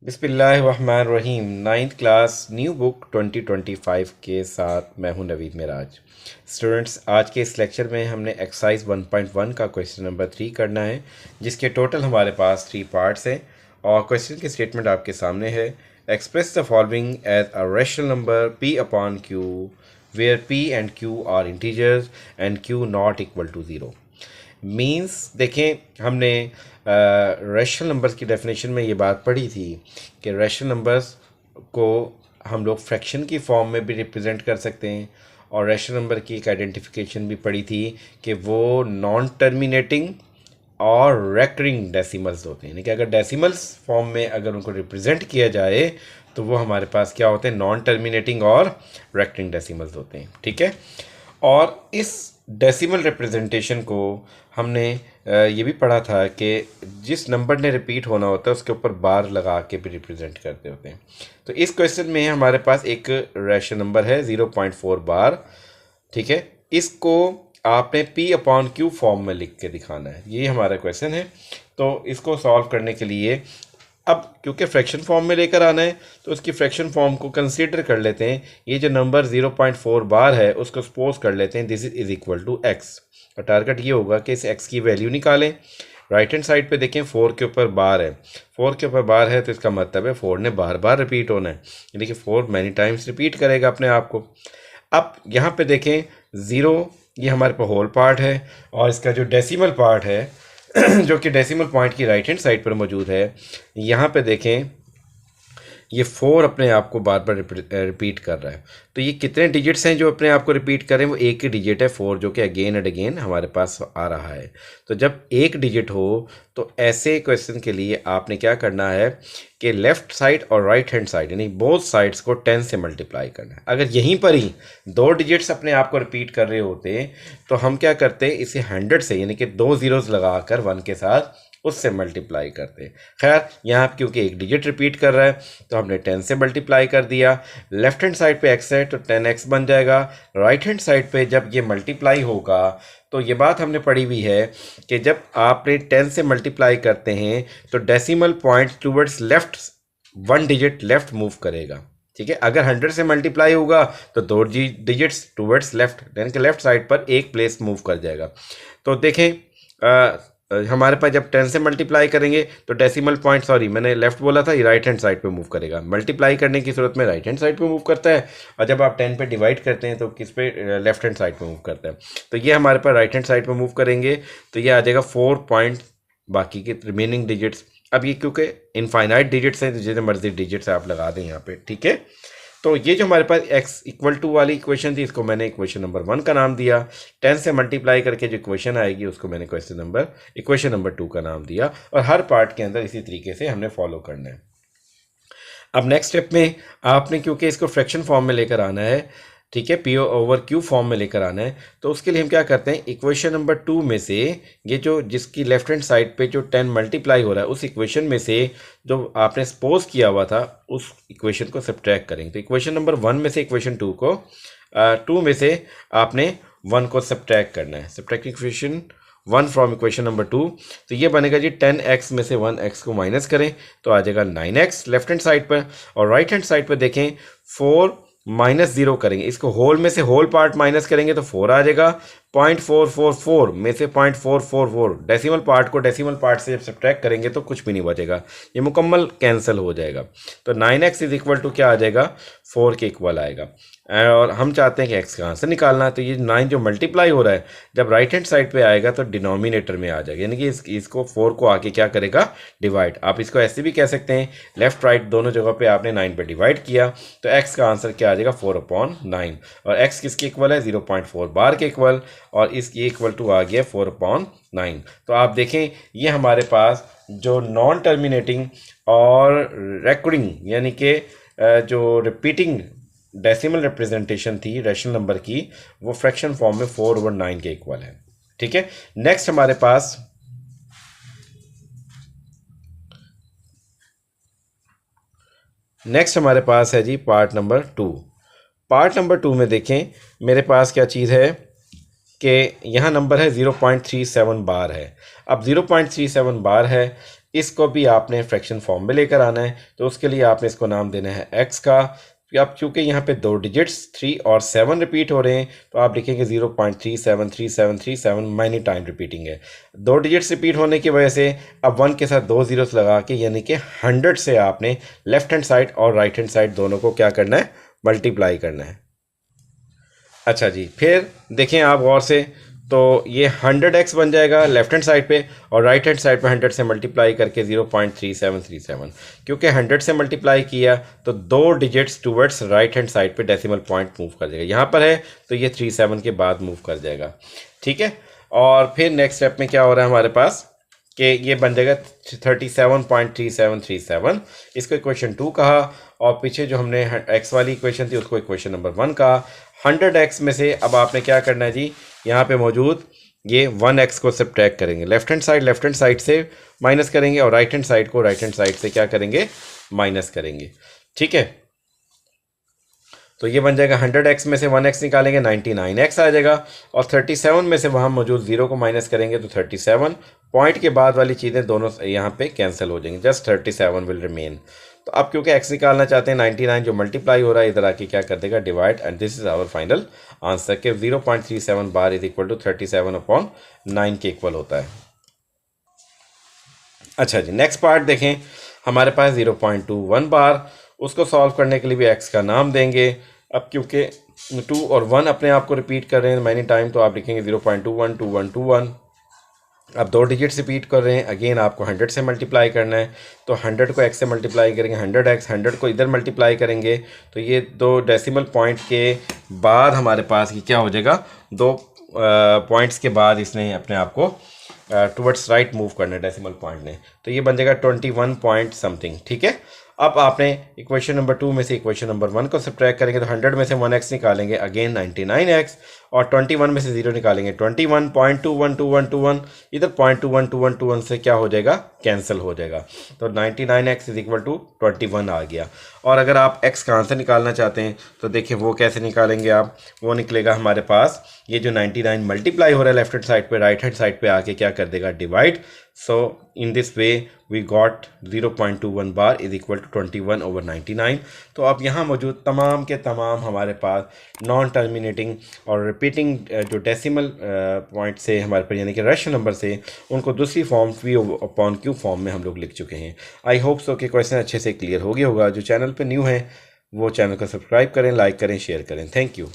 बिस्मिल्लाहिर्रहमानिर्रहीम। Ninth class new book 2025 के साथ मैं हूं नवीद मिराज। स्टूडेंट्स, आज के इस लेक्चर में हमने एक्सरसाइज 1.1 का क्वेश्चन नंबर 3 करना है, जिसके टोटल हमारे पास 3 पार्ट्स हैं और क्वेश्चन की स्टेटमेंट आपके सामने है। Express the following as a rational number p upon q where p and q are integers and q not equal to 0। Means देखें, हमने रैशनल नंबर्स की डेफिनेशन में ये बात पढ़ी थी कि रैशनल नंबर्स को हम लोग फ्रैक्शन की फॉर्म में भी रिप्रेजेंट कर सकते हैं, और रैशनल नंबर की एक आइडेंटिफिकेशन भी पढ़ी थी कि वो नॉन टर्मिनेटिंग और रेकरिंग डेसिमल्स होते हैं। यानी कि अगर डेसिमल्स फॉर्म में अगर उनको रिप्रेजेंट किया जाए तो वो हमारे पास क्या होते हैं, नॉन टर्मिनेटिंग और रेकरिंग डेसिमल्स होते हैं। ठीक है, और इस डेसिमल रिप्रेजेंटेशन को हमने ये भी पढ़ा था कि जिस नंबर ने रिपीट होना होता है उसके ऊपर बार लगा के भी रिप्रेजेंट करते होते हैं। तो इस क्वेश्चन में हमारे पास एक रैशनल नंबर है 0.4 बार। ठीक है, इसको आपने p अपॉन q फॉर्म में लिख के दिखाना है। ये हमारा क्वेश्चन है। तो इसको सॉल्व करने के लिए अब क्योंकि फ्रैक्शन फॉर्म में लेकर आना है तो उसकी फ्रैक्शन फॉर्म को कंसीडर कर लेते हैं। ये जो नंबर 0.4 बार है उसको सपोज कर लेते हैं this is equal to X. और टारगेट ये होगा कि इस एक्स की वैल्यू निकालें। राइट हैंड साइड पे देखें 4 के ऊपर बार है। 4 के ऊपर बार है तो इसका मतलब है 4 ने बार बार रिपीट होना है, यानी कि 4 मैनी टाइम्स रिपीट करेगा अपने आप को। अब यहाँ पे देखें 0 ये हमारे पास होल पार्ट है, और इसका जो डेसिमल पार्ट है जो कि डेसिमल पॉइंट की राइट हैंड साइड पर मौजूद है, यहाँ पे देखें ये 4 अपने आप को बार बार रिपीट कर रहा है। तो ये कितने डिजिट्स हैं जो अपने आप को रिपीट कर रहे हैं? वो एक ही डिजिट है 4, जो कि अगेन एंड अगेन हमारे पास आ रहा है। तो जब एक डिजिट हो तो ऐसे क्वेश्चन के लिए आपने क्या करना है कि लेफ़्ट साइड और राइट हैंड साइड यानी बोथ साइड्स को 10 से मल्टीप्लाई करना है। अगर यहीं पर ही 2 डिजिट्स अपने आप को रिपीट कर रहे होते तो हम क्या करते, इसे 100 से यानी कि 2 ज़ीरोज़ लगाकर 1 के साथ उससे मल्टीप्लाई करते हैं। खैर यहाँ क्योंकि एक डिजिट रिपीट कर रहा है तो हमने 10 से मल्टीप्लाई कर दिया। लेफ्ट हैंड साइड पे x है तो 10x बन जाएगा। राइट हैंड साइड पे जब ये मल्टीप्लाई होगा तो ये बात हमने पढ़ी हुई है कि जब आपने 10 से मल्टीप्लाई करते हैं तो decimal point towards left 1 digit left move करेगा। ठीक है, अगर 100 से मल्टीप्लाई होगा तो 2 डिजिट्स टूवर्ड्स लेफ्ट यानी कि लेफ्ट साइड पर एक प्लेस मूव कर जाएगा। तो देखें हमारे पास जब 10 से मल्टीप्लाई करेंगे तो डेसिमल पॉइंट, सॉरी मैंने लेफ्ट बोला था, ये राइट हैंड साइड पे मूव करेगा। मल्टीप्लाई करने की सूरत में राइट हैंड साइड पे मूव करता है, और जब आप 10 पे डिवाइड करते हैं तो किस पे, लेफ्ट हैंड साइड पे मूव करता है। तो ये हमारे पास राइट हैंड साइड पे मूव करेंगे तो ये आ जाएगा 4 पॉइंट बाकी के रिमेनिंग डिजिट्स। अब ये क्योंकि इनफाइनाइट डिजिट्स हैं तो जितने मर्जी डिजिट्स आप लगा दें यहाँ पे। ठीक है, तो ये जो हमारे पास x इक्वल टू वाली इक्वेशन थी इसको मैंने इक्वेशन नंबर 1 का नाम दिया। 10 से मल्टीप्लाई करके जो इक्वेशन आएगी उसको मैंने इक्वेशन नंबर 2 का नाम दिया, और हर पार्ट के अंदर इसी तरीके से हमने फॉलो करना है। अब नेक्स्ट स्टेप में आपने क्योंकि इसको फ्रैक्शन फॉर्म में लेकर आना है, ठीक है, पी ओवर क्यू फॉर्म में लेकर आना है, तो उसके लिए हम क्या करते हैं, इक्वेशन नंबर 2 में से ये जो जिसकी लेफ्ट हैंड साइड पे जो 10 मल्टीप्लाई हो रहा है उस इक्वेशन में से जो आपने सपोज किया हुआ था उस इक्वेशन को सब्ट्रैक्ट करेंगे। तो इक्वेशन नंबर 1 में से इक्वेशन 2 में से आपने 1 को सब्ट्रैक्ट करना है। Subtract equation 1 from equation number 2, तो ये बनेगा जी 10x में से 1x को माइनस करें तो आ जाएगा 9x लेफ्ट हैंड साइड पर, और राइट हैंड साइड पर देखें 4 माइनस 0 करेंगे, इसको होल में से होल पार्ट माइनस करेंगे तो 4 आ जाएगा। 0.444 में से 0.444 डेसिमल पार्ट को डेसिमल पार्ट से जब सब्ट्रैक्ट करेंगे तो कुछ भी नहीं बचेगा, ये मुकम्मल कैंसिल हो जाएगा। तो 9x इज इक्वल टू क्या आ जाएगा, 4 के इक्वल आएगा। और हम चाहते हैं कि x का आंसर निकालना है, तो ये 9 जो मल्टीप्लाई हो रहा है जब राइट हैंड साइड पे आएगा तो डिनोमिनेटर में आ जाएगा, यानी कि इसको 4 को आके क्या करेगा, डिवाइड। आप इसको ऐसे भी कह सकते हैं, लेफ्ट राइट दोनों जगह पे आपने 9 पे डिवाइड किया तो x का आंसर क्या आ जाएगा 4/9, और x किसके इक्वल है, 0.4 बार के इक्वल, और इसकी इक्वल टू आ गया 4/9। तो आप देखें ये हमारे पास जो नॉन टर्मिनेटिंग और रेकरिंग यानी कि जो रिपीटिंग डेसिमल रिप्रेजेंटेशन थी रैशनल नंबर की, वो फ्रैक्शन फॉर्म में 4/9 के इक्वल है। ठीक है, नेक्स्ट हमारे पास है जी पार्ट नंबर 2। पार्ट नंबर 2 में देखें मेरे पास क्या चीज़ है कि यहाँ नंबर है 0.37 बार है। अब 0.37 बार है, इसको भी आपने फ्रैक्शन फॉर्म में लेकर आना है। तो उसके लिए आपने इसको नाम देना है x का। अब चूँकि यहाँ पे दो डिजिट्स 3 और 7 रिपीट हो रहे हैं तो आप लिखेंगे 0.373737 मैनी टाइम रिपीटिंग है। दो डिजिट्स रिपीट होने की वजह से अब 1 के साथ दो जीरोस लगा के यानी कि 100 से आपने लेफ्ट हैंड साइड और राइट हैंड साइड दोनों को क्या करना है, मल्टीप्लाई करना है। अच्छा जी, फिर देखें आप गौर से, तो ये 100x बन जाएगा लेफ्ट हैंड साइड पे और राइट हैंड साइड पे 100 से मल्टीप्लाई करके 0.3737। क्योंकि 100 से मल्टीप्लाई किया तो दो digits towards right hand side पे डेसिमल पॉइंट मूव कर जाएगा। यहाँ पर है तो ये 37 के बाद मूव कर जाएगा, ठीक है। और फिर नेक्स्ट स्टेप में क्या हो रहा है हमारे पास कि ये बन जाएगा 37.3737। इसको इक्वेशन 2 कहा और पीछे जो हमने x वाली इक्वेशन थी उसको इक्वेशन नंबर 1 कहा। 100x में से अब आपने क्या करना है जी, यहाँ पे मौजूद ये 1x को सब्ट्रैक्ट करेंगे, लेफ्ट हैंड साइड से माइनस करेंगे और राइट हैंड साइड को राइट हैंड साइड से क्या करेंगे, माइनस करेंगे, ठीक है। तो ये बन जाएगा 100x में से 1x निकालेंगे 99x आ जाएगा और 37 में से वहाँ मौजूद जीरो को माइनस करेंगे तो 37 पॉइंट के बाद वाली चीज़ें दोनों यहाँ पे कैंसिल हो जाएंगी, जस्ट 37 विल रिमेन। तो अब क्योंकि x निकालना चाहते हैं 99 जो मल्टीप्लाई हो रहा है इधर आके क्या कर देगा, divide, and this is our final answer के 0.37 बार इज इक्वल टू 37/9 के इक्वल होता है। अच्छा जी, नेक्स्ट पार्ट देखें, हमारे पास 0.21 बार, उसको सॉल्व करने के लिए भी x का नाम देंगे। अब क्योंकि 2 और 1 अपने आप को रिपीट कर रहे हैं मैनी टाइम तो आप लिखेंगे 0.212121। अब दो डिजिट्स रिपीट कर रहे हैं, अगेन आपको 100 से मल्टीप्लाई करना है तो 100 को x से मल्टीप्लाई करेंगे 100x, 100 को इधर मल्टीप्लाई करेंगे तो ये दो डेसिमल पॉइंट के बाद हमारे पास ये क्या हो जाएगा, दो पॉइंट्स के बाद इसने अपने आप को टुवर्ड्स राइट मूव करना है डेसिमल पॉइंट ने, तो ये बन जाएगा 21 पॉइंट समथिंग, ठीक है। अब आपने इक्वेशन नंबर 2 में से इक्वेशन नंबर 1 को सब्ट्रैक्ट करेंगे तो 100 में से 1x निकालेंगे अगेन 99x और 21 में से 0 निकालेंगे 21.212121, इधर 0.212121 से क्या हो जाएगा, कैंसिल हो जाएगा। तो 99x इज इक्वल टू 21 आ गया। और अगर आप x का आंसर निकालना चाहते हैं तो देखिए वो कैसे निकालेंगे आप, वो निकलेगा हमारे पास ये जो 99 मल्टीप्लाई हो रहा है लेफ्ट हैंड साइड पे राइट हैंड साइड पे आके क्या कर देगा, divide. So in this way we got 0.21 bar is equal to 21/99। तो अब यहाँ मौजूद तमाम के तमाम हमारे पास नॉन टर्मिनेटिंग और रिपीटिंग जो डेसिमल पॉइंट से हमारे पास यानी कि रेशनल नंबर से, उनको दूसरी फॉर्म P/Q फॉर्म में हम लोग लिख चुके हैं। आई होप सो कि क्वेश्चन अच्छे से क्लियर हो गया होगा। जो चैनल पर न्यू है वो चैनल को सब्सक्राइब करें, लाइक करें, शेयर करें। Thank you.